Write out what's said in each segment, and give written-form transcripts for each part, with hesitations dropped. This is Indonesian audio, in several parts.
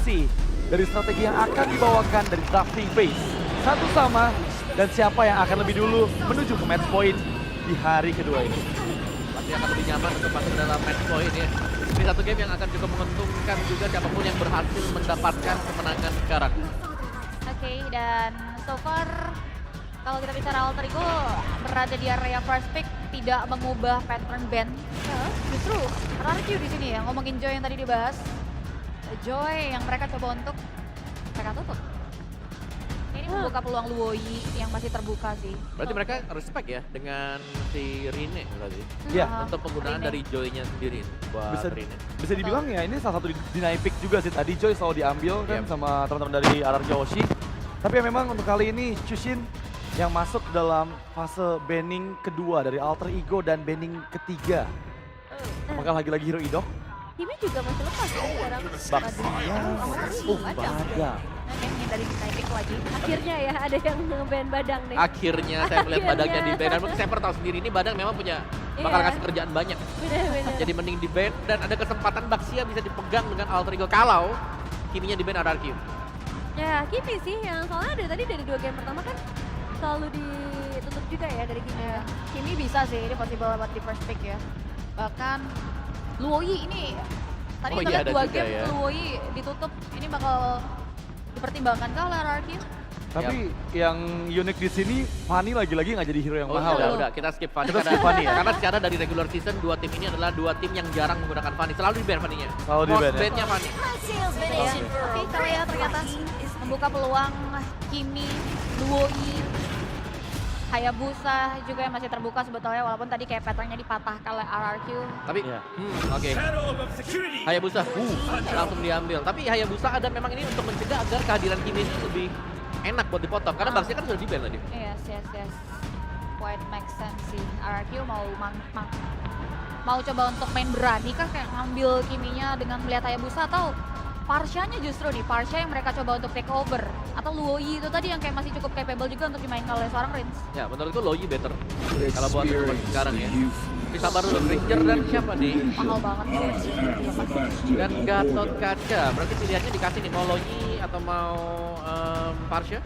kombinasi dari strategi yang akan dibawakan dari drafting phase. Satu sama, dan siapa yang akan lebih dulu menuju ke match point di hari kedua ini. Pasti akan lebih nyaman untuk masuk dalam match point ya. Ini satu game yang akan cukup menguntungkan juga siapapun yang berhasil mendapatkan kemenangan sekarang. Oke, dan so far kalau kita bicara Alter Ego berada di area first pick tidak mengubah pattern ban. Justru RRQ di sini ya, ngomongin Joy yang tadi dibahas. Joy yang mereka coba untuk mereka tutup. Ini membuka peluang Luoyi yang masih terbuka sih. Berarti mereka respect ya dengan si Rine tadi. Iya. Untuk penggunaan Rine. dari Joy-nya sendiri buat Bisa, Rine. bisa dibilang ya ini salah satu deny pick juga sih. Tadi Joy selalu diambil kan Yep. sama teman-teman dari RRQ Hoshi. Tapi ya memang untuk kali ini Chushin yang masuk dalam fase banning kedua dari Alter Ego dan banning ketiga. Apakah lagi-lagi Hero Idok? Kimi juga masih lepas ya sekarang. Baksnya, Badang. Nah, yang dari deny pick lagi. Akhirnya ya ada yang nge-ban Badang nih. Akhirnya saya melihat Akhirnya. Badangnya di ban. Dan mungkin saya tahu sendiri ini Badang memang punya bakal Iya. kasih kerjaan banyak. Bener-bener. Jadi mending di ban dan ada kesempatan Baxia bisa dipegang dengan Alter Ego kalau Kiminya di ban RRQ. Ya Kimi sih yang soalnya dari 2 game pertama kan selalu ditutup juga ya dari Kimi. Ya, Kimi bisa sih, ini possible buat di first pick ya. Bahkan Luoyi ini, tadi Oh kita iya, lihat ada 2 juga game ya. Luoyi ditutup, ini bakal dipertimbangkan kah oleh RRQ? Tapi yang unik di sini, Fanny lagi-lagi nggak jadi hero yang Oh mahal. udah, ya. udah kita skip Fanny. Kita skip Fanny ya? Karena secara dari regular season 2 tim ini adalah 2 tim yang jarang menggunakan Fanny. Selalu di ban Fanny-nya. Selalu di ban ya? Most ban-nya Fanny. Ya. Tapi kalau ya ternyata membuka peluang Kimi, Luoyi, Hayabusa juga yang masih terbuka sebetulnya walaupun tadi kayak patternnya dipatahkan oleh RRQ. Tapi, Iya. oke. Hayabusa, langsung diambil. Tapi Hayabusa ada memang ini untuk mencegah agar kehadiran Kimi ini lebih enak buat dipotong. Karena Baxia kan sudah di ban tadi. Yes. Quite make sense sih. RRQ mau coba untuk main berani kah kayak ngambil Kiminya dengan melihat Hayabusa atau Parshanya justru nih, Parsha yang mereka coba untuk take over. Atau Luoyi itu tadi yang kayak masih cukup capable juga untuk dimainkan oleh seorang Rins. Ya, menurutku Luoyi better. Kalau buat sekarang ya. Tapi sabar dulu, Ranger dan siapa nih? Mahal banget sih. Dan Gatot Kaca. Berarti pilihannya dikasih nih, mau Luoyi atau mau Parsha?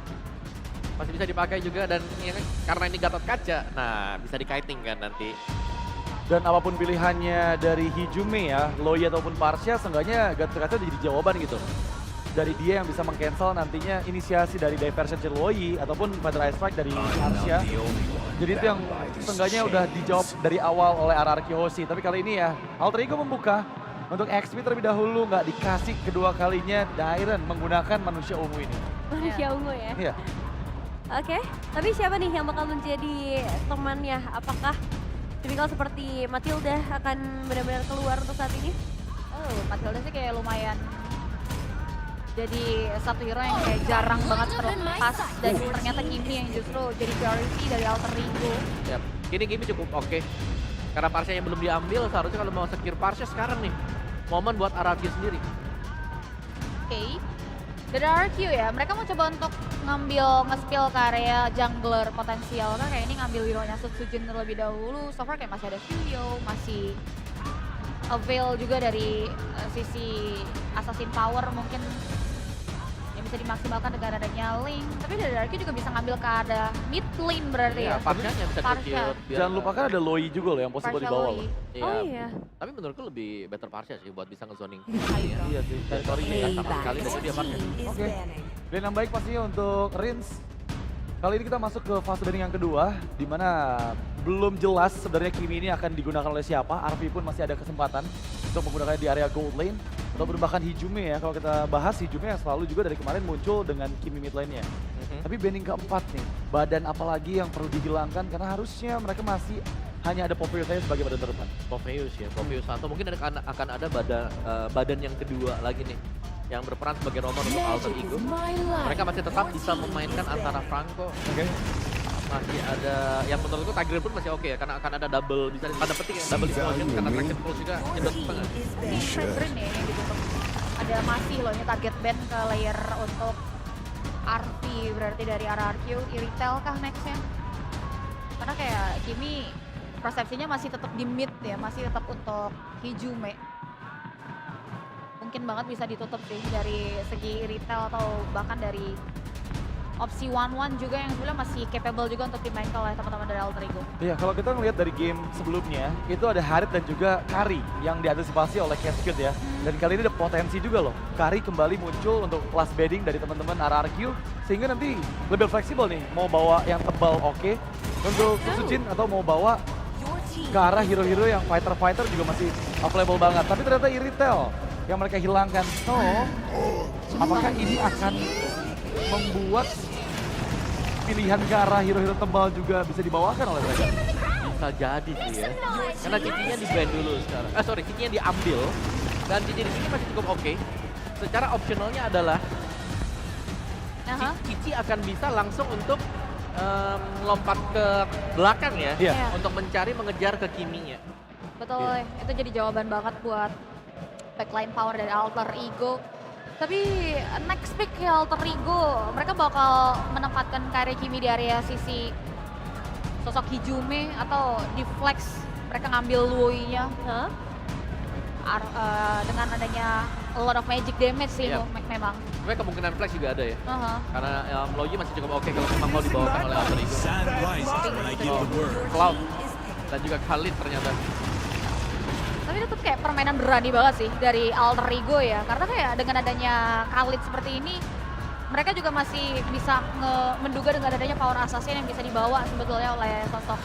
Masih bisa dipakai juga dan ya, karena ini Gatot Kaca, nah bisa dikaiting kan nanti. Dan apapun pilihannya dari Hijume ya, Loi ataupun Parsha, seenggaknya Gatot Kaca jadi jawaban gitu. Dari dia yang bisa meng-cancel nantinya inisiasi dari diversion Loi ataupun Feather Ice Strike dari Parsha. Jadi itu yang seenggaknya udah dijawab dari awal oleh RRQ Hoshi. Tapi kali ini ya, Alter Ego membuka untuk XP terlebih dahulu, nggak dikasih kedua kalinya Dairen menggunakan manusia ungu ini. Manusia ungu ya. Iya. Oke, tapi siapa nih yang bakal menjadi temannya? Apakah tipikal seperti Matilda akan benar-benar keluar untuk saat ini? Oh, Matilda sih kayak lumayan jadi satu hero yang kayak jarang banget terlepas dan ternyata Kimi yang justru jadi priority dari Alter Ego. Yap. Ini game cukup oke. Karena Parsha yang belum diambil, seharusnya kalau mau secure Parsha sekarang nih. Momen buat RRQ sendiri. Oke. Dari RRQ ya, mereka mau coba untuk ngambil nge-spill ke area jungler potensial. Kan kayak ini ngambil hero-nya Sutsujin terlebih dahulu. So far kayak masih ada Fuyo, masih avail juga dari sisi assassin power mungkin yang bisa dimaksimalkan dengan adanya Link. Tapi dari RRQ juga bisa ngambil ke arah mid lane berarti ya. Ya, Parsha-nya bisa Parsha. secure. biar- Jangan lupakan ada Loi juga loh yang possible di Parsha bawah Loi. loh. Iya. Oh iya. Tapi menurutku lebih better Parsha sih buat bisa nge-zoning. Iya sih, teritorinya Nggak kan. sama sekali dari dia Parsha. Oke. Dan yang baik pastinya untuk Rins. Kali ini kita masuk ke fase banning yang kedua, di mana belum jelas sebenarnya Kimi ini akan digunakan oleh siapa. Arvi pun masih ada kesempatan untuk menggunakannya di area gold lane. Ataupun bahkan Hijume ya, kalau kita bahas Hijume yang selalu juga dari kemarin muncul dengan Kimi mid lane-nya. Tapi banning keempat nih, badan apalagi yang perlu dihilangkan karena harusnya mereka masih hanya ada Popeyes saja sebagai badan terdepan. Popeyes ya, Popeyes atau mungkin akan ada badan yang kedua lagi nih yang berperan sebagai romer untuk Alter Ego. Mereka masih tetap bisa memainkan antara Franco, Oke. masih ada yang menurutku Tiger pun masih oke ya karena akan ada double bisa pada petik ya double explosion karena traction pulse juga nyedot tengah. Ini Green ya yang ditutup. Ada masih loh ini target ban ke layer untuk RP berarti dari RRQ. Iritel kah nextnya? Karena kayak Kimi persepsinya masih tetap di mid ya, masih tetap untuk Hijume. mungkin banget bisa ditutup sih dari segi retail atau bahkan dari opsi 1-1 juga yang sebenarnya masih capable juga untuk dimainkan oleh teman-teman dari Alter Ego. Iya, kalau kita ngelihat dari game sebelumnya, itu ada Harit dan juga Kari yang diantisipasi oleh Cascade ya. Dan kali ini ada potensi juga loh. Kari kembali muncul untuk last bedding dari teman-teman RRQ, sehingga nanti lebih fleksibel nih, mau bawa yang tebal oke, untuk Sujin atau mau bawa ke arah hero-hero yang fighter-fighter juga masih available banget. Tapi ternyata Iritel yang mereka hilangkan. So, apakah ini akan membuat pilihan ke arah hero-hero tebal juga bisa dibawakan oleh mereka? Bisa jadi sih ya. Karena cicinya di-ban dulu sekarang. Cicinya diambil. Dan cici di sini masih cukup oke. Secara opsionalnya adalah cici akan bisa langsung untuk lompat ke belakang ya. Iya. Untuk mencari mengejar ke Kiminya. Betul, itu jadi jawaban banget buat backline power dari Alter Ego. Tapi next pick ya Alter Ego, mereka bakal menempatkan Kari Kimi di area sisi sosok Hijume atau di flex mereka ngambil Lui-nya dengan adanya a lot of magic damage sih itu memang. Sebenarnya kemungkinan flex juga ada ya. Karena Loyi masih cukup oke kalau memang mau dibawakan oleh Alter Ego. Cloud dan juga Khalid ternyata. Tapi tetap kayak permainan berani banget sih dari Alter Ego ya. Karena kayak dengan adanya Khalid seperti ini, mereka juga masih bisa menduga dengan adanya power assassin yang bisa dibawa sebetulnya oleh sosok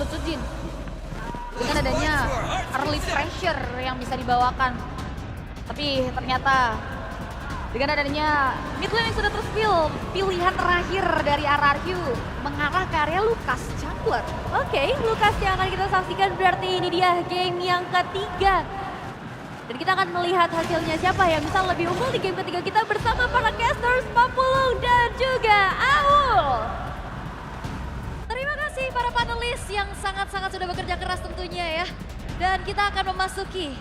Sutsujin. Dengan adanya early pressure yang bisa dibawakan. Tapi ternyata dengan adanya mid lane yang sudah terspill, pilihan terakhir dari RRQ mengarah ke area Lucas Jungler. Oke, Lucas yang akan kita saksikan berarti ini dia game yang ketiga. Dan kita akan melihat hasilnya siapa yang bisa lebih unggul di game ketiga kita bersama para casters Papulung dan juga Aul. Terima kasih para panelis yang sangat-sangat sudah bekerja keras tentunya ya. Dan kita akan memasuki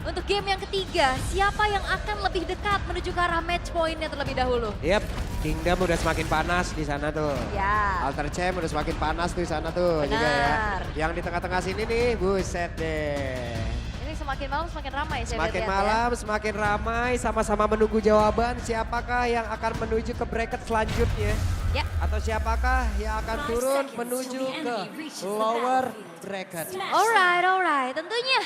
untuk game yang ketiga, siapa yang akan lebih dekat menuju ke arah match point-nya terlebih dahulu? Yap, Kingdom udah semakin panas di sana tuh. Ya. Alter Champ udah semakin panas tuh di sana tuh juga ya. Benar. Yang di tengah-tengah sini nih, buset deh. Ini semakin malam semakin ramai saya Semakin lihat malam, semakin ramai, sama-sama menunggu jawaban siapakah yang akan menuju ke bracket selanjutnya. Ya. Atau siapakah yang akan turun menuju ke lower bracket. Alright. Tentunya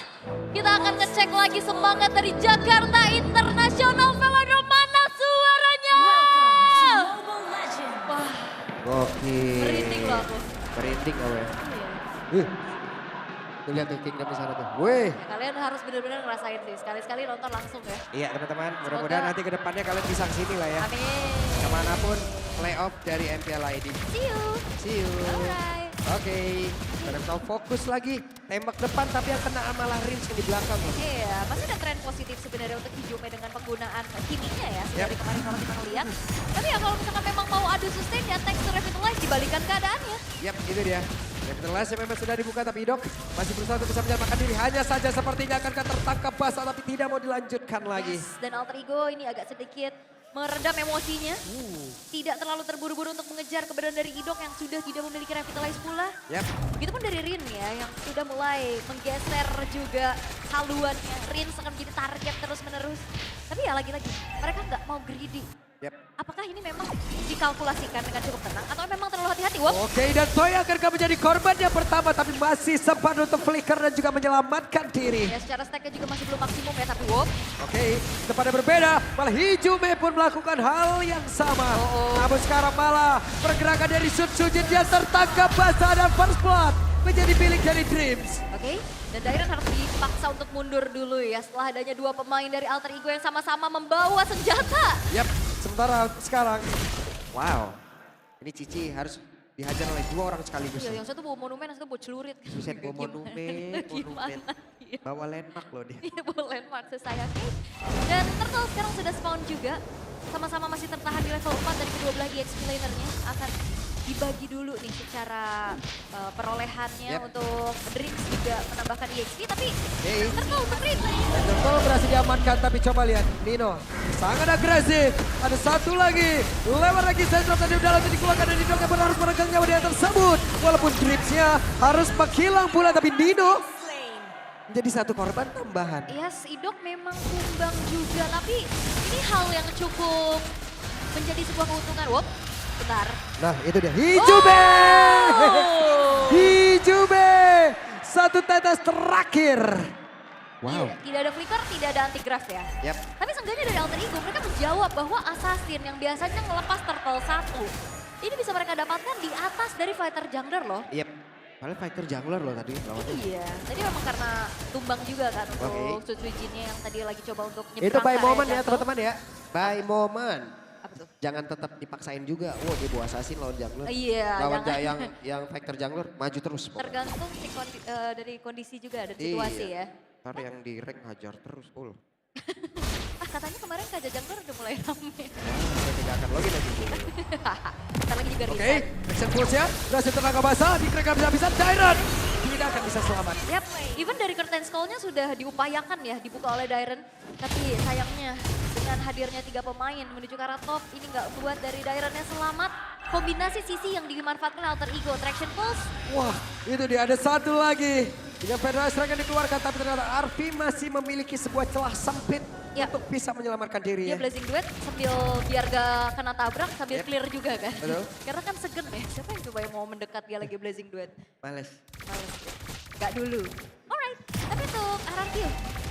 kita akan ngecek lagi semangat dari Jakarta International Velodrome. Mana suaranya? Wah, Gokil. merinding loh aku. Merinding gak ya? Iya. Tuh lihat tuh Kingdom di sana tuh. Wih. Ya, kalian harus benar-benar ngerasain sih. Sekali-sekali nonton langsung ya. Iya teman-teman, mudah-mudahan nanti ke depannya kalian bisa kesini lah ya. Amin. Kemanapun playoff dari MPL ID. See you. See you. Alright. Oke, kita tahu fokus lagi. Tembak depan tapi yang kena malah Rins di belakang loh. Iya, masih ada tren positif sebenarnya untuk Hijume dengan penggunaan kiminya ya. Yap. Dari kemarin kalau kita ngeliat. Tapi ya kalau misalkan memang mau adu sustain ya thanks to Revitalize dibalikan keadaannya. Yap, itu dia. Revitalize yang memang sudah dibuka tapi Idok masih berusaha untuk bisa menyelamatkan diri. Hanya saja sepertinya akan tertangkap basah tapi tidak mau dilanjutkan lagi. Yes, dan Alter Ego ini agak sedikit meredam emosinya. Tidak terlalu terburu-buru untuk mengejar keberadaan dari Idok yang sudah tidak memiliki Revitalize pula. Yap. Begitupun dari Rin ya yang sudah mulai menggeser juga haluannya. Rin akan menjadi target terus-menerus. Tapi ya lagi-lagi mereka nggak mau greedy. Yap. Apakah ini memang dikalkulasikan dengan cukup tenang atau memang terlalu hati-hati? Wop. Oke, dan Toya akan menjadi korban yang pertama tapi masih sempat untuk flicker dan juga menyelamatkan diri. Ya secara stacknya juga masih belum maksimum ya tapi wop. Oke, kepada berbeda, malah Hijume pun melakukan hal yang sama. Namun sekarang malah pergerakan dari Sujin dia tertangkap basah dan first blood menjadi milik dari Dreams. Oke, dan Dairon harus dipaksa untuk mundur dulu ya setelah adanya dua pemain dari Alter Ego yang sama-sama membawa senjata. Yap, sementara sekarang, wow, ini Cici harus dihajar oleh dua orang sekaligus. Iya, yang satu bawa monumen, yang satu bawa celurit. Buset, bawa monumen. Gimana? Iya. Bawa landmark loh dia. Iya, bawa landmark sesayangnya. Dan Turtle sekarang sudah spawn juga. Sama-sama masih tertahan di level 4 dari kedua belah EXP lanernya. Akan dibagi dulu nih secara perolehannya untuk Drinks juga menambahkan EXP. Tapi Turtle untuk Rin. Turtle berhasil diamankan tapi coba lihat Nino sangat agresif. Ada satu lagi, lewat lagi Sandro tadi dalam dikeluarkan dan Nino yang harus meregang nyawa dia tersebut. Walaupun Dripsnya harus menghilang pula tapi Nino Menjadi satu korban tambahan. Yes, Idok memang tumbang juga, tapi ini hal yang cukup menjadi sebuah keuntungan. Wop, bentar. Nah itu dia, Hijube! Hijube! Satu tetes terakhir. Wow. Tidak ada flicker, tidak ada anti graph ya. Yap. Tapi seenggaknya dari Alter Ego mereka menjawab bahwa Assassin yang biasanya ngelepas turtle 1. Ini bisa mereka dapatkan di atas dari fighter jungler loh. Yap. Paling fighter jungler loh tadi lawannya. Iya, tadi memang karena tumbang juga kan untuk Oke. Suzuki-nya yang tadi lagi coba untuk Itu nyebrang by ke area moment ya jungle. teman-teman ya. By moment. Apa tuh? Jangan tetap dipaksain juga. Wah dia bawa assassin lawan jungler. Iya, Lawan jangan. yang fighter jungler maju terus. pokoknya. Tergantung dari kondisi juga dan situasi Iya. ya. Ntar yang di rank hajar terus. Katanya kemarin Kaja Jungler udah mulai rame. Saya tidak akan login lagi. Ntar lagi juga Oke, reset. action pulse-nya. Berhasil tenaga basah. Di crack bisa-bisa. Dairon tidak akan bisa selamat. Yap, even dari curtain scroll-nya sudah diupayakan ya dibuka oleh Dairon. Tapi sayangnya dengan hadirnya 3 pemain menuju ke arah top, ini nggak buat dari Dairon yang selamat. Kombinasi sisi yang dimanfaatkan oleh Alter Ego, Traction Pulse. Wah, itu dia ada satu lagi. Dengan Federal Strike yang dikeluarkan, tapi ternyata Arfi masih memiliki sebuah celah sempit Ya. untuk bisa menyelamatkan diri Dia ya. Blazing Duet sambil biar gak kena tabrak sambil clear juga kan. Betul. Karena kan segen ya, siapa yang coba yang mau mendekat dia lagi Blazing Duet. Males. Males ya. Gak dulu. Alright, tapi untuk RRQ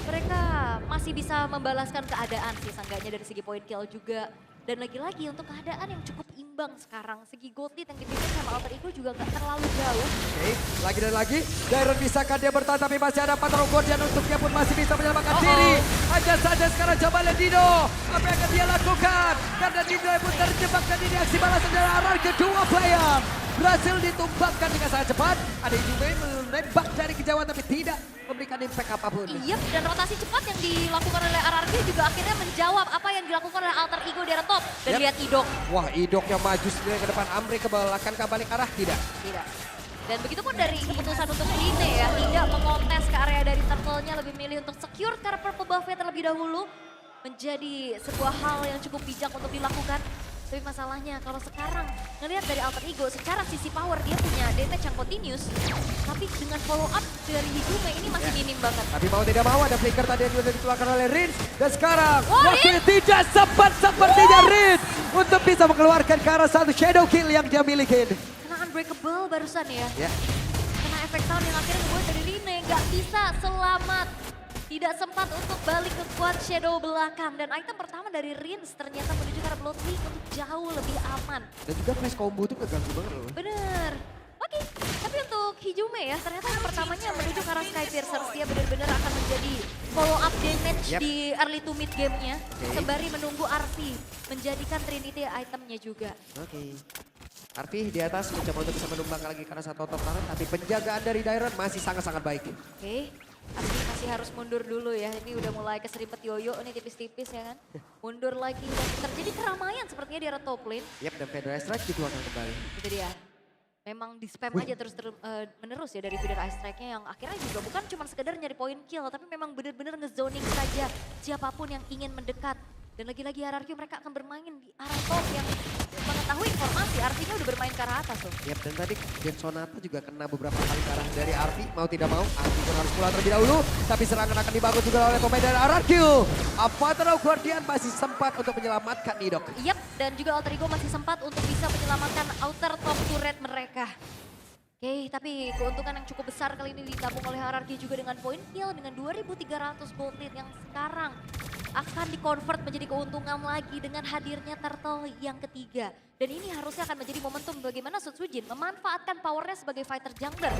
mereka masih bisa membalaskan keadaan sih seenggaknya dari segi point kill juga. Dan lagi-lagi untuk keadaan yang cukup imbang sekarang. Segi gold lead yang dibikin sama Alter Ego juga gak terlalu jauh. Oke, lagi dan lagi. Dairon bisakah dia bertahan tapi masih ada Patron Guardian untuknya pun masih bisa menyelamatkan diri. Hanya saja sekarang coba lihat Dino. Apa yang akan dia lakukan? Karena Dino pun terjebak dan ini aksi balasan dari arah kedua player. Berhasil ditumbangkan dengan sangat cepat. Ada juga menembak dari kejauhan tapi tidak memberikan impact apapun. Iya, dan rotasi cepat yang dilakukan oleh RRQ juga akhirnya menjawab apa yang dilakukan oleh Alter Ego di arah top. Dan Yap. lihat Idok. Wah, Idok yang maju sendiri ke depan, Amri ke belakang ke balik arah tidak. Tidak. Dan begitu pun dari keputusan untuk Rine ya, tidak mengontes ke area dari turtle-nya, lebih milih untuk secure karena purple buff-nya terlebih dahulu. Menjadi sebuah hal yang cukup bijak untuk dilakukan. Tapi masalahnya kalau sekarang ngelihat dari Alter Ego secara sisi power dia punya damage yang continuous. Tapi dengan follow up dari Higume ini masih minim banget. Tapi mau tidak mau ada flicker tadi yang sudah dikeluarkan oleh Rins. Dan sekarang Wah, waktunya tidak sempat sepertinya Rins untuk bisa mengeluarkan ke arah satu shadow kill yang dia miliki. Kena unbreakable barusan ya. Ya, Kena efek sound yang akhirnya membuat dari Rine nggak bisa selamat. Tidak sempat untuk balik ke quad shadow belakang. Dan item pertama dari Rins ternyata menuju ke arah Blood League untuk jauh lebih aman. dan juga flash combo itu keganggu banget loh. Bener. Oke, tapi untuk Higume ya, ternyata yang pertamanya menuju ke arah Sky Piercers. Dia benar-benar akan menjadi follow up damage Yap. di early to mid game-nya. Oke. Sembari menunggu Arfi menjadikan Trinity itemnya juga. Oke. Arfi di atas mencoba untuk bisa menumbangkan lagi karena satu top tangan. Tapi penjagaan dari Dairon masih sangat-sangat baik. Oke, Arfi masih harus mundur dulu ya. Ini udah mulai keserimpet yoyo nih tipis-tipis ya kan. Mundur lagi dan terjadi keramaian sepertinya di arah top lane. Yap, dan Federal Strike dikeluarkan kembali. Itu dia. Memang di spam aja terus menerus ya dari feeder ice strike-nya yang akhirnya juga bukan cuma sekedar nyari point kill. Tapi memang benar-benar ngezoning saja siapapun yang ingin mendekat. Dan lagi-lagi RRQ mereka akan bermain di arah top yang mengetahui informasi. Artinya udah bermain ke arah atas tuh. Yap, dan tadi Gen Sonata juga kena beberapa kali ke arah dari Arfi. Mau tidak mau, Arfi pun harus pulang terlebih dahulu. Tapi serangan akan dibangun juga oleh pemain dari RRQ. Patron Guardian masih sempat untuk menyelamatkan Nidok. Yap, dan juga Alter Ego masih sempat untuk bisa menyelamatkan outer top turret mereka. Oke, tapi keuntungan yang cukup besar kali ini ditabung oleh RRQ juga dengan point kill dengan 2.300 gold lead yang sekarang akan di-convert menjadi keuntungan lagi dengan hadirnya turtle yang ketiga. Dan ini harusnya akan menjadi momentum bagaimana Sutsujin memanfaatkan powernya sebagai fighter jungler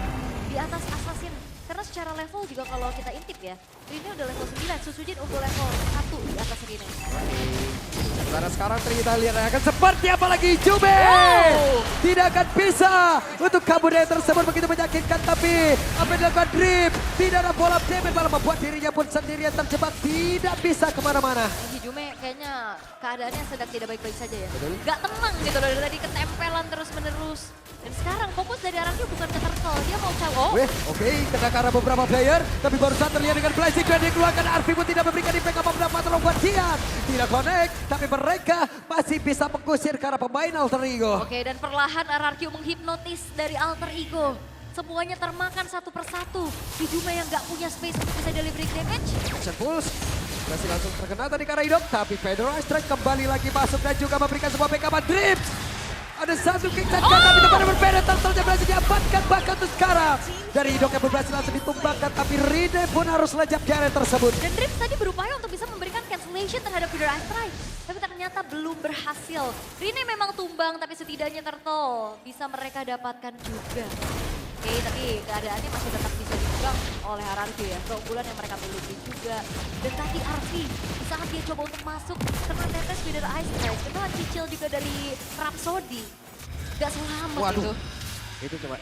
di atas assassin. Karena secara level juga kalau kita intip ya, ini udah level 9, Sutsujin unggul level 1 di atas Rine. Karena sekarang ternyata lihat akan seperti apa lagi Jube. Tidak akan bisa untuk kabur dari tersebut begitu menyakitkan. Tapi apa yang dilakukan Drip, tidak ada bola damage malah membuat dirinya pun sendirian terjebak. Tidak bisa kemana-mana. Hijume kayaknya keadaannya sedang tidak baik-baik saja ya. Betul. Gak tenang gitu loh, dari tadi ketempelan terus-menerus. Dan sekarang fokus dari RRQ bukan ke turtle, dia mau cawo. Weh, oke, kena ke arah beberapa player. Tapi barusan terlihat dengan Blazing Duet dikeluarkan. Arfi pun tidak memberikan impact apa-apa dapat terlalu Tian. Tidak connect, tapi mereka masih bisa mengusir ke arah pemain Alter Ego. Oke, dan perlahan RRQ menghipnotis dari Alter Ego. semuanya termakan satu persatu. Hijume yang nggak punya space untuk bisa delivery damage. Action Pulse berhasil langsung terkena tadi karena Idok, tapi Fedora Strike kembali lagi masuk dan juga memberikan sebuah backup Drips. Ada satu kick saja tapi tempatnya berbeda, Turtle berhasil diamankan bahkan untuk sekarang. Dari Idok yang berhasil langsung ditumbangkan, tapi Rine pun harus lejap di area tersebut. Dan Drips tadi berupaya untuk bisa memberikan cancellation terhadap Fedora Strike. Tapi ternyata belum berhasil. Rine memang tumbang, tapi setidaknya Turtle bisa mereka dapatkan juga. Oke, tapi keadaannya masih tetap bisa dipegang oleh RRQ ya. Keunggulan yang mereka miliki juga. Dan tadi RV, di saat dia coba untuk masuk, kena tetes Fedora Strike, kena cicil juga dari Rhapsody. Gak selamat Waduh. itu. Itu coba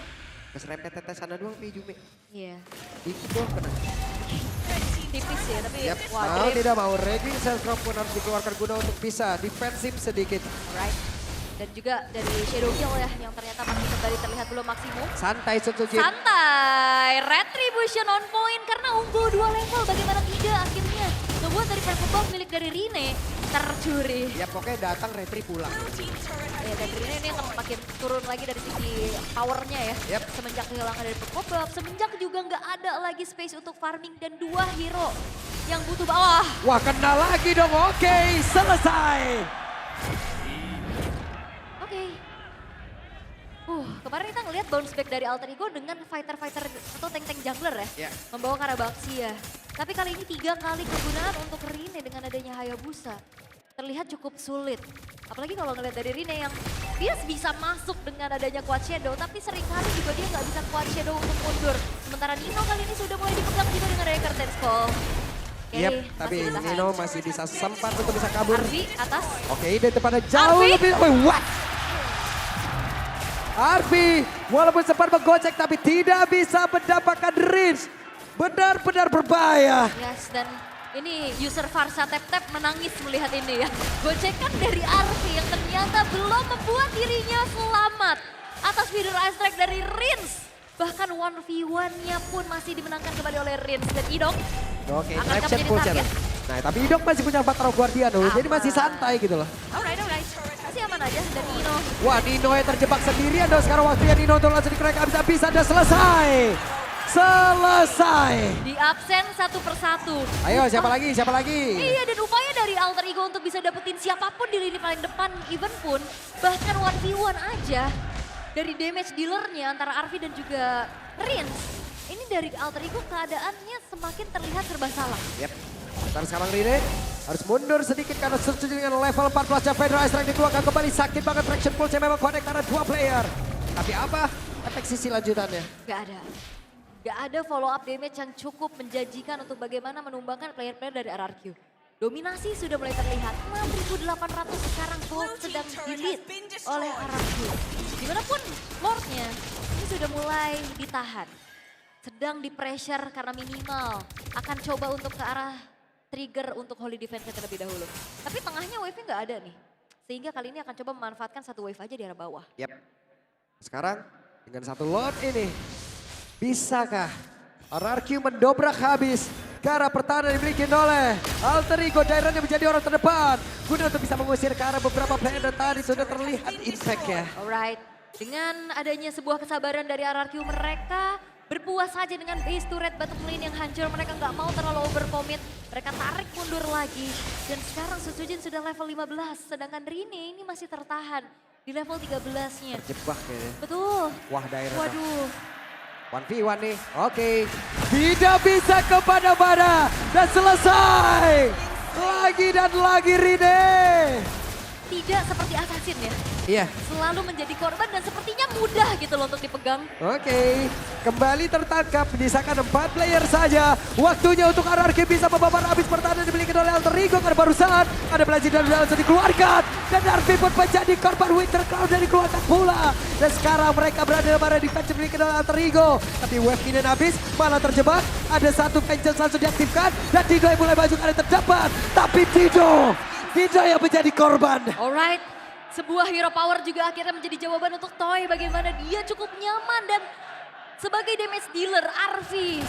keserempet tetes sana doang Hijume. Iya, Dikit doang kena. tipis ya, tapi Yap, wah mau Drips. tidak mau, Raging Cell Drop pun harus dikeluarkan guna untuk bisa defensif sedikit. Alright. Dan juga dari Shadow Kill ya, yang ternyata masih kembali terlihat belum maksimum. Santai Sutsujin. Santai, Retribution on point karena unggul 2 level, bagaimana tidak akhirnya. Sebuah dari Purple Ball milik dari Rine tercuri. Ya pokoknya datang Retri pulang. Ya, dan Rine ini akan makin turun lagi dari segi powernya ya. Yap. Semenjak kehilangan dari Purple Ball, semenjak juga nggak ada lagi space untuk farming dan 2 hero yang butuh bawah. Wah kena lagi dong, oke selesai. Oke. Kemarin kita ngelihat bounce back dari Alter Ego dengan fighter-fighter atau tank-tank jungler ya. Ya. Membawa Karabaxi ya. Tapi kali ini 3 kali kegunaan untuk Rine dengan adanya Hayabusa. Terlihat cukup sulit. Apalagi kalau ngelihat dari Rine yang dia bisa masuk dengan adanya Quad Shadow. Tapi seringkali juga dia nggak bisa Quad Shadow untuk mundur. Sementara Nino kali ini sudah mulai dipegang juga dengan adanya Curtain Skull. Oke, Yap, masih tapi bertahan. Nino masih bisa sempat untuk bisa kabur. Arvi atas. Oke, di depannya jauh Arvi. lebih. Wait, what? Arvi walaupun sempat menggocek tapi tidak bisa mendapatkan reach. Benar-benar berbahaya. Yes, dan ini user Farsa Tap menangis melihat ini ya. Gocekan dari Arvi yang ternyata belum membuat dirinya selamat atas Fedora Strike dari Rins. Bahkan 1v1-nya pun masih dimenangkan kembali oleh Rins dan Idok. Oke, Akan action menjadi pulse. target. Nah, tapi Idok masih punya 4 Rock Guardian loh, jadi masih santai gitu loh. Alright. Masih aman aja dan Nino. Wah, Nino yang terjebak sendirian dong. Sekarang waktunya Nino untuk langsung dikerek habis-habisan dan selesai. Selesai. Di absen satu persatu. Ayo, siapa lagi? Siapa lagi? Iya, dan upaya dari Alter Ego untuk bisa dapetin siapapun di lini paling depan event pun. Bahkan 1v1 aja. Dari damage dealernya antara Arvi dan juga Rins. Ini dari Alter Ego keadaannya semakin terlihat serba salah. Yap. Sekarang sekarang Rine harus mundur sedikit karena setuju dengan level 14 Fedora Strike dikeluarkan kembali. Sakit banget traction pulse memang connect karena 2 player. Tapi apa efek sisi lanjutannya? Gak ada follow up damage yang cukup menjanjikan untuk bagaimana menumbangkan player-player dari RRQ. Dominasi sudah mulai terlihat, 6.800 sekarang Gold sedang di-lead oleh RRQ. Dimanapun Lordnya ini sudah mulai ditahan. Sedang di-pressure karena minimal. Akan coba untuk ke arah trigger untuk Holy Defense terlebih dahulu. Tapi tengahnya wave-nya nggak ada nih. Sehingga kali ini akan coba memanfaatkan satu wave aja di arah bawah. Yap. Sekarang dengan satu Lord ini, bisakah RRQ mendobrak habis ke arah pertahanan yang dimiliki oleh Alter Ego Dairon yang menjadi orang terdepan. Guna untuk bisa mengusir ke arah beberapa player dan tadi sudah terlihat impact-nya. Alright, dengan adanya sebuah kesabaran dari RRQ mereka berpuas saja dengan base turret bottom lane yang hancur. Mereka nggak mau terlalu overcommit. Mereka tarik mundur lagi. Dan sekarang Sutsujin sudah level 15. Sedangkan Rine ini masih tertahan di level 13-nya. Jebak kayaknya. Betul. Wah Dairon. Waduh. 1v1 nih, oke. Tidak bisa kepada-pada dan selesai. Lagi dan lagi Rine. Tidak seperti Assassin ya. Iya. Selalu menjadi korban dan sepertinya mudah gitu loh untuk dipegang. Oke, kembali tertangkap, menyisakan 4 player saja. Waktunya untuk RRQ bisa membabar habis pertahanan dimiliki oleh Alter Ego. Karena barusan ada Blazing dan langsung dikeluarkan. Dan Arvi pun menjadi korban Winter Cloud dan dikeluarkan pula. Dan sekarang mereka berada dalam area defense dimiliki oleh Alter Ego. Tapi wave ini habis, malah terjebak. Ada satu Vengeance langsung diaktifkan. Dan Dido yang mulai maju karena terdapat. Tapi Dido yang menjadi korban. Alright. Sebuah hero power juga akhirnya menjadi jawaban untuk Toy. Bagaimana dia cukup nyaman dan sebagai damage dealer Arvi.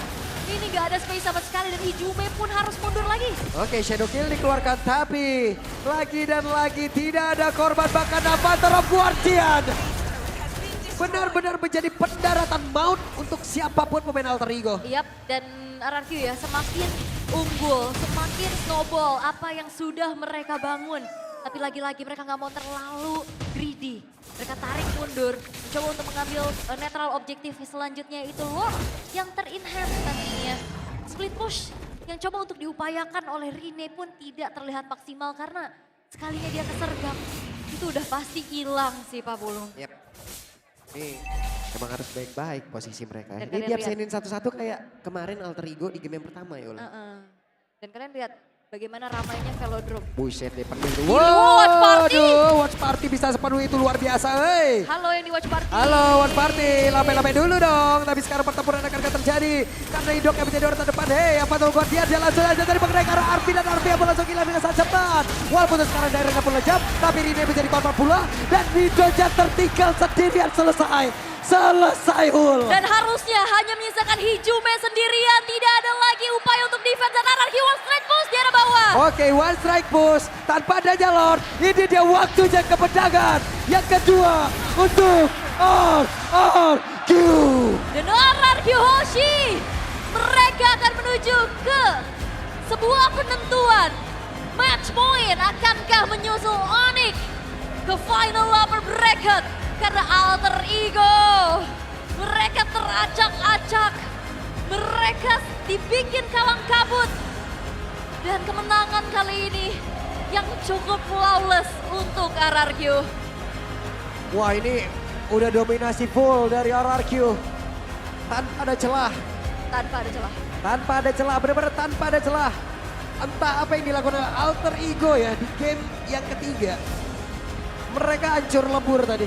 Ini gak ada space sama sekali dan Hijume pun harus mundur lagi. Oke, Shadow Kill dikeluarkan tapi lagi dan lagi tidak ada korban bahkan Avatar of Guardian. benar-benar menjadi pendaratan maut untuk siapapun pemain Alter Ego. Yap, dan RRQ ya semakin unggul, semakin snowball apa yang sudah mereka bangun. Tapi lagi-lagi mereka nggak mau terlalu greedy. Mereka tarik mundur, mencoba untuk mengambil netral objektif selanjutnya itu Lord yang ter-enhance nantinya. Split push yang coba untuk diupayakan oleh Rine pun tidak terlihat maksimal karena sekalinya dia kesergap. Itu udah pasti hilang sih Pak Pulung. Yep. Nih, emang harus baik-baik posisi mereka. Dan Ini kalian diabsenin satu-satu kayak kemarin Alter Ego di game yang pertama ya Ulan. Dan kalian lihat bagaimana ramainya Velodrome. Buset deh penuh itu. Watch Party. Waduh, Watch Party bisa sepenuh itu luar biasa. Hei. Halo yang di Watch Party. Halo Watch Party, lampai-lampai dulu dong. Tapi sekarang pertempuran akan terjadi. Karena Indok yang menjadi orang terdepan. Hei, apa tuh buat dia langsung aja dari pengerai karena Arfi dan Arfi yang langsung hilang dengan sangat cepat. Walaupun sekarang daerahnya pun lejam, tapi Rine menjadi korban pula. Dan Indoknya tertinggal sendirian selesai. Selesai Hul. Dan harusnya hanya menyisakan Hijume sendirian. Tidak ada lagi upaya untuk defense dan RRQ one straight push di arah bawah. Oke, one strike push tanpa adanya Lord. Ini dia waktunya kepedangan. Yang kedua untuk RRQ. Dan RRQ Hoshi. Mereka akan menuju ke sebuah penentuan. Match point akankah menyusul Onyx ke final upper bracket. Karena Alter Ego. Mereka teracak-acak. Mereka dibikin kalang kabut. Dan kemenangan kali ini yang cukup flawless untuk RRQ. Wah ini udah dominasi full dari RRQ. Tanpa ada celah. Tanpa ada celah. Tanpa ada celah, benar-benar tanpa ada celah. Entah apa yang dilakukan oleh Alter Ego ya di game yang ketiga. Mereka hancur lebur tadi.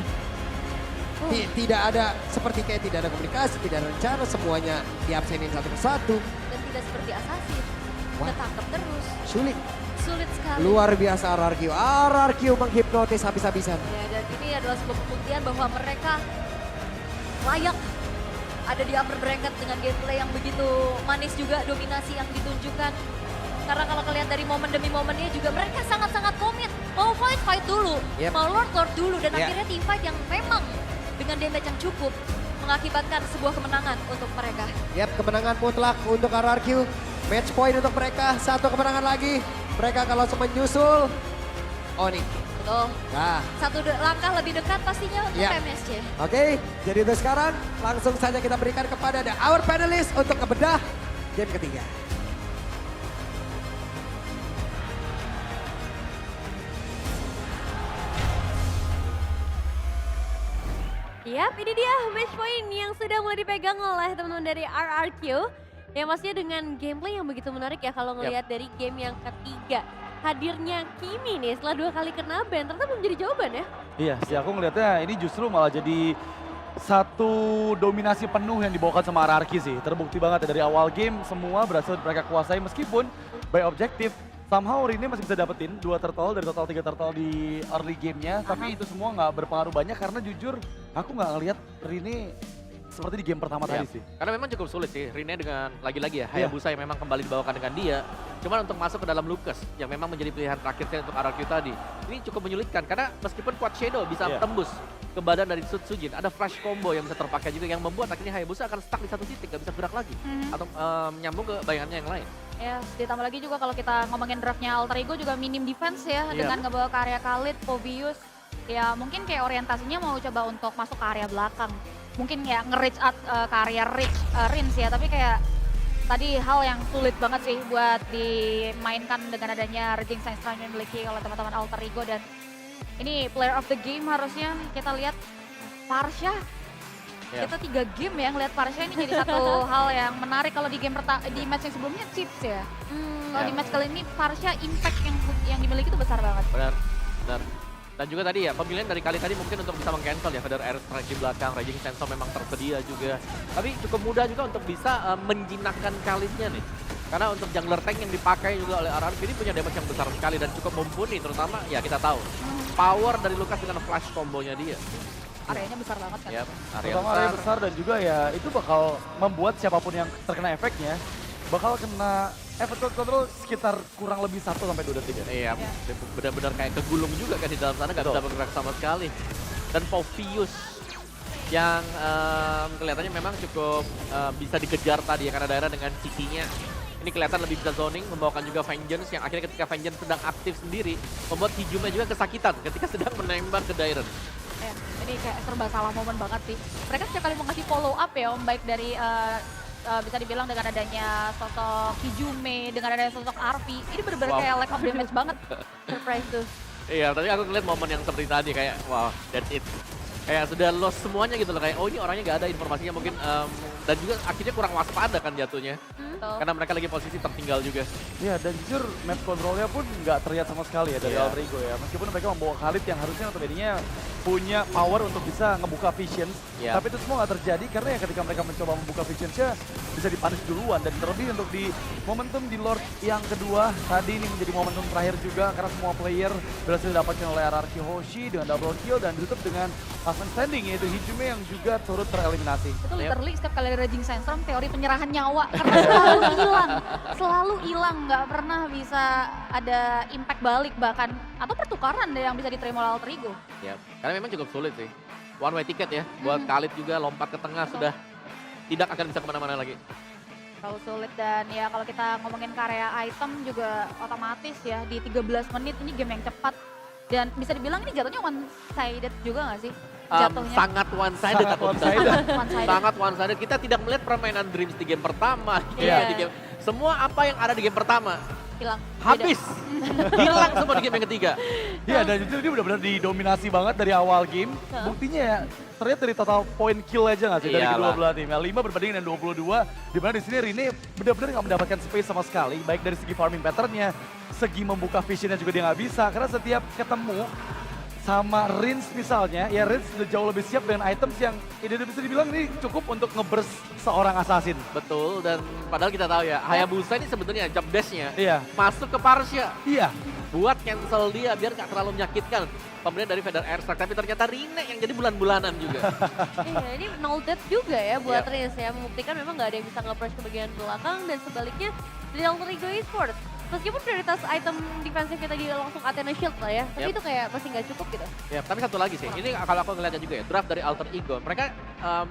Tidak ada, seperti kayak tidak ada komunikasi, tidak ada rencana, semuanya diabsenin satu persatu. Dan tidak seperti Assassin. Ketangkep terus. Sulit. Sulit sekali. Luar biasa RRQ. RRQ menghipnotis habis-habisan. Ya, dan ini adalah sebuah pembuktian bahwa mereka layak ada di upper bracket dengan gameplay yang begitu manis juga, dominasi yang ditunjukkan. Karena kalau kalian dari momen demi momennya juga mereka sangat-sangat komit. Mau fight dulu, Yep. mau lord dulu. Dan Yeah. akhirnya team fight yang memang dengan damage yang cukup mengakibatkan sebuah kemenangan untuk mereka. Yap, kemenangan mutlak untuk RRQ. Match point untuk mereka, satu kemenangan lagi. Mereka akan langsung menyusul Onyx. Betul. Nah, Satu langkah lebih dekat pastinya untuk Yeah. MSC. oke. Jadi untuk sekarang langsung saja kita berikan kepada our panelist untuk ngebedah game ketiga. Yap, ini dia match point yang sudah mulai dipegang oleh teman-teman dari RRQ. Yang pastinya dengan gameplay yang begitu menarik ya kalau ngelihat dari game yang ketiga. Hadirnya Kimi nih setelah 2 kali kena ban, ternyata belum jadi jawaban ya. Iya sih, aku ngelihatnya ini justru malah jadi satu dominasi penuh yang dibawakan sama RRQ sih. Terbukti banget ya dari awal game semua berhasil mereka kuasai meskipun by objektif. Somehow Rine masih bisa dapetin 2 turtle dari total 3 turtle di early gamenya. Tapi itu semua nggak berpengaruh banyak karena jujur aku nggak ngelihat Rine seperti di game pertama Iya. tadi sih. Karena memang cukup sulit sih, Rine dengan lagi-lagi ya, Iya. Hayabusa yang memang kembali dibawakan dengan dia. Cuman untuk masuk ke dalam Lucas yang memang menjadi pilihan terakhirnya untuk RRQ tadi. Ini cukup menyulitkan karena meskipun Quad Shadow bisa Iya. tembus ke badan dari Sujin, ada flash combo yang bisa terpakai juga yang membuat akhirnya Hayabusa akan stuck di satu titik, gak bisa gerak lagi. Atau menyambung ke bayangannya yang lain. Ya, ditambah lagi juga kalau kita ngomongin draftnya Alter Ego juga minim defense ya. Iya. Dengan ngebawa ke area Khalid, Pobius. Ya mungkin kayak orientasinya mau coba untuk masuk ke area belakang. Mungkin ya nge-reach out ke area Rins ya. Tapi kayak tadi hal yang sulit banget sih buat dimainkan dengan adanya Raging Sandstorm yang dimiliki oleh teman-teman Alter Ego. Dan ini player of the game harusnya kita lihat Farsha. Iya. Kita 3 game ya ngeliat Farsha ini jadi satu hal yang menarik kalau di game di match yang sebelumnya Chips ya. Kalau Ya. di match kali ini Farsha impact yang dimiliki itu besar banget. Benar, benar. Dan juga tadi ya, pemilihan dari kali tadi mungkin untuk bisa meng-cancel ya, Feather Air Strike di belakang, Raging Sandstorm memang tersedia juga. Tapi cukup mudah juga untuk bisa menjinakkan Khalidnya nih. Karena untuk jungler tank yang dipakai juga oleh RRQ ini punya damage yang besar sekali dan cukup mumpuni, terutama ya kita tahu. Power dari Lucas dengan flash combonya dia. Areanya besar banget kan. Ya, area Terutama area besar dan juga ya itu bakal membuat siapapun yang terkena efeknya bakal kena efek control sekitar kurang lebih 1-2 detik ya. Iya, benar-benar kayak kegulung juga kan di dalam sana, nggak bisa Betul. bergerak sama sekali. Dan Povius yang kelihatannya memang cukup bisa dikejar tadi ya, karena daerah dengan Cici-nya ini kelihatan lebih bisa zoning, membawakan juga Vengeance yang akhirnya ketika Vengeance sedang aktif sendiri membuat Hijumnya juga kesakitan ketika sedang menembak ke Dairen. Ya, ini kayak serba salah momen banget sih. Mereka setiap kali mau ngasih follow up ya Om, baik dari bisa dibilang dengan adanya sosok Hijume, dengan adanya sosok Arfi, ini bener-bener Wow. kayak lack of damage banget. Surprise tuh. Iya, tapi aku ngeliat momen yang seperti tadi kayak wow, that's it. Kayak sudah lost semuanya gitu loh, kayak oh ini orangnya gak ada informasinya mungkin, dan juga akhirnya kurang waspada kan jatuhnya. Betul. Karena mereka lagi posisi tertinggal juga. Iya, dan jujur map controlnya pun nggak terlihat sama sekali ya dari Iya. Alter Ego ya. Meskipun mereka membawa Khalid yang harusnya notabene-nya punya power untuk bisa ngebuka visions. Iya. Tapi itu semua nggak terjadi karena ya ketika mereka mencoba membuka visionsnya bisa dipunish duluan. Dan terlebih untuk di momentum di Lord yang kedua, tadi ini menjadi momentum terakhir juga karena semua player berhasil didapatkan oleh RRQ Hoshi dengan double kill dan ditutup dengan last man standing yaitu Hijume yang juga turut tereliminasi. Itu Yep. literally setiap kali ada Raging Sandstorm teori penyerahan nyawa karena selalu hilang, nggak pernah bisa ada impact balik bahkan atau pertukaran deh yang bisa diterima oleh Alter Ego. Ya, karena memang cukup sulit sih. One way ticket ya, buat Khalid juga lompat ke tengah sudah tidak akan bisa kemana-mana lagi. Terlalu sulit dan ya kalau kita ngomongin karya item juga otomatis ya di 13 menit ini game yang cepat dan bisa dibilang ini jatuhnya one sided juga nggak sih jatuhnya? Sangat one-sided Sangat aku bisa one-sided. bilang. One-sided. Sangat one-sided. Kita tidak melihat permainan Dreams di game pertama. Iya. Di game, semua apa yang ada di game pertama Hilang. habis. Hilang semua di game yang ketiga. Iya, dan jujur dia benar-benar didominasi banget dari awal game. Buktinya ya, terlihat dari total point kill aja nggak sih dari kedua Iyalah. belah tim. Ya, 5 berbanding dengan 22, di mana di sini Rene benar-benar nggak mendapatkan space sama sekali, baik dari segi farming patternnya, segi membuka visionnya juga dia nggak bisa, karena setiap ketemu sama Rins misalnya, ya Rins sudah jauh lebih siap dengan items yang bisa dibilang ini cukup untuk nge-burst seorang assassin. Betul, dan padahal kita tahu ya, Hayabusa ini sebetulnya job desk-nya Iya, masuk ke Parsha. iya. Buat cancel dia biar nggak terlalu menyakitkan pemberian dari Feather Airstrike. Tapi ternyata Rine yang jadi bulan-bulanan juga. Iya, ini null death juga ya buat Iya. Riz ya. Membuktikan memang nggak ada yang bisa nge-push ke bagian belakang dan sebaliknya dari Alter Ego Esports. Meskipun prioritas item defensif kita di langsung Athena Shield lah ya, tapi Yep. itu kayak masih nggak cukup gitu. Ya, tapi satu lagi sih, ini kalau aku ngeliatnya juga ya, draft dari Alter Ego, mereka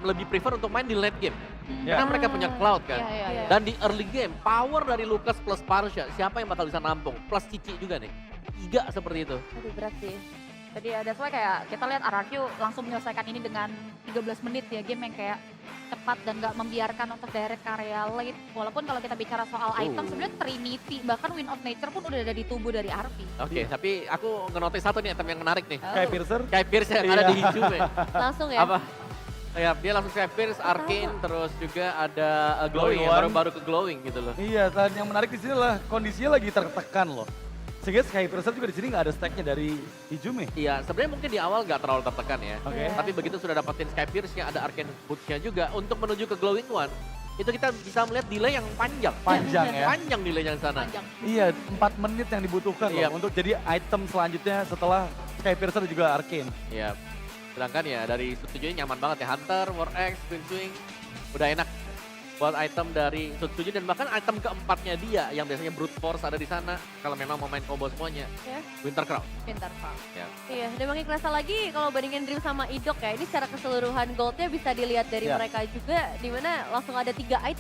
lebih prefer untuk main di late game. Ya. Karena mereka punya Cloud kan. Iya, iya, iya. Dan di early game, power dari Lucas plus Parsha, siapa yang bakal bisa nampung? Plus Cici juga nih. 3 seperti itu. Aduh berat sih. Jadi ada soalnya kayak kita lihat RRQ langsung menyelesaikan ini dengan 13 menit ya, game yang kayak cepat dan nggak membiarkan untuk direct karya late. Walaupun kalau kita bicara soal item sebenarnya Trinity bahkan Wind of Nature pun udah ada di tubuh dari Arfi. Oke, tapi aku ngenotis satu nih item yang menarik nih. Kayak Piercer. Kayak Pierce yang ada Iya. di Hijume. Langsung ya. Apa? Ya, dia langsung kayak Pierce, Arcane, terus juga ada Glowing Glowing ya, One. baru-baru ke Glowing gitu loh. Iya, dan yang menarik di sini adalah kondisinya lagi tertekan loh. Sehingga Sky Piercer juga di sini nggak ada stacknya dari Hijume. Iya, sebenarnya mungkin di awal nggak terlalu tertekan ya. Oke. Tapi begitu sudah dapetin Sky Pierce-nya, ada Arcane Boots-nya juga, untuk menuju ke Glowing One, itu kita bisa melihat delay yang panjang. Panjang ya. Panjang delaynya di sana. Panjang. Iya, 4 menit yang dibutuhkan Iya. loh untuk jadi item selanjutnya setelah Sky Piercer dan juga Arcane. Iya. Sedangkan ya dari Sutsuju nyaman banget ya. Hunter, War Axe, Twin Swing, udah enak buat item dari Sutsuju dan bahkan item keempatnya dia yang biasanya Brute Force ada di sana kalau memang mau main combo semuanya. Ya. Winter Crown. Pintar Pak. Ya. Iya, dan makin kerasa lagi kalau bandingin Dream sama Idok ya, ini secara keseluruhan goldnya bisa dilihat dari Ya. mereka juga, dimana langsung ada 3 item